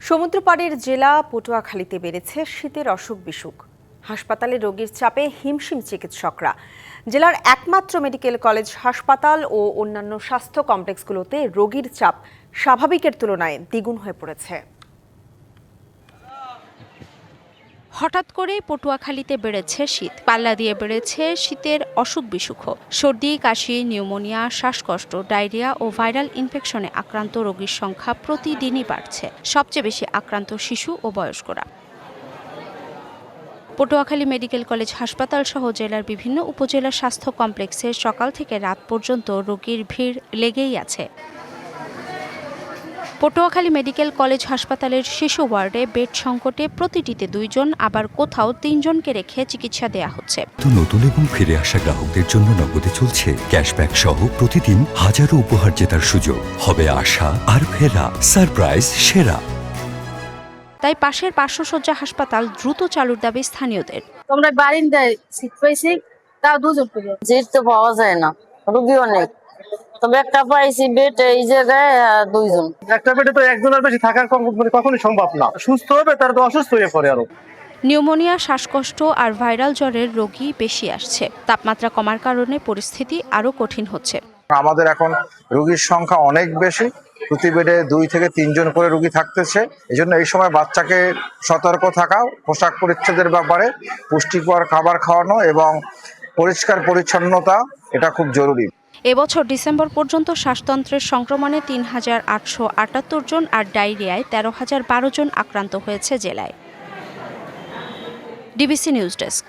সমুদ্রপাড়ের জেলা পটুয়াখালীতে বেড়েছে শীতের অসুখ বিসুখ। হাসপাতালে রোগীর চাপে হিমশিম চিকিৎসকরা। জেলার একমাত্র মেডিকেল কলেজ হাসপাতাল ও অন্যান্য স্বাস্থ্য কমপ্লেক্সগুলোতে রোগীর চাপ স্বাভাবিকের তুলনায় দ্বিগুণ হয়ে পড়েছে। হঠাৎ করেই পটুয়াখালীতে বেড়েছে শীত, পাল্লা দিয়ে বেড়েছে শীতের অসুখ বিসুখ। সর্দি, কাশি, নিউমোনিয়া, শ্বাসকষ্ট, ডায়রিয়া ও ভাইরাল ইনফেকশনে আক্রান্ত রোগীর সংখ্যা প্রতিদিনই বাড়ছে। সবচেয়ে বেশি আক্রান্ত শিশু ও বয়স্করা। পটুয়াখালী মেডিকেল কলেজ হাসপাতাল সহ জেলার বিভিন্ন উপজেলা স্বাস্থ্য কমপ্লেক্সে সকাল থেকে রাত পর্যন্ত রোগীর ভিড় লেগেই আছে। পটুয়াখালী মেডিকেল কলেজ হাসপাতালের শিশু ওয়ার্ডে বেড সংকটে প্রতিটিতে 2 জন, আবার কোথাও 3 জনকে রেখে চিকিৎসা দেয়া হচ্ছে। নতুন এবং ফিরে আসা গ্রাহকদের জন্য নগদে চলছে ক্যাশব্যাক সহ প্রতিদিন হাজারো উপহার জেতার সুযোগ। হবে আশা আর ফেরা, সারপ্রাইজ সেরা। তাই পাশের পার্শ্বশয্যা হাসপাতাল দ্রুত চালুর দাবি স্থানীয়দের। তোমরা বারিন্দায় সিট পাইছি, তাও 2 জন করে। সিট তো পাওয়া যায় না, রোগী অনেক। তবে একটা পাইছি বেড, এই জায়গায় 2 জন। একটা বেডে তো একজনের বেশি থাকার কখনোই সম্ভব না। সুস্থ হবে তার তো অসুস্থ হয়ে পড়ে আরো। নিউমোনিয়া, শ্বাসকষ্ট আর ভাইরাল জ্বরের রোগী বেশি আসছে। তাপমাত্রা কমার কারণে পরিস্থিতি আরো কঠিন হচ্ছে। আমাদের এখন রোগীর সংখ্যা অনেক বেশি, প্রতি বেডে 2 থেকে 3 জন করে রোগী থাকতেছে। এজন্য এই সময় বাচ্চাকে সতর্ক থাকা, পোশাক পরিচ্ছদের ব্যাপারে পুষ্টিকর খাবার খাওয়ানো এবং পরিষ্কার পরিচ্ছন্নতা, এটা খুব জরুরি। এবছর ডিসেম্বর পর্যন্ত শ্বাসতন্ত্রের সংক্রমণে ৩,৮৭৮ জন আর ডায়রিয়ায় 13,012 জন আক্রান্ত হয়েছে জেলায়। DBC news desk.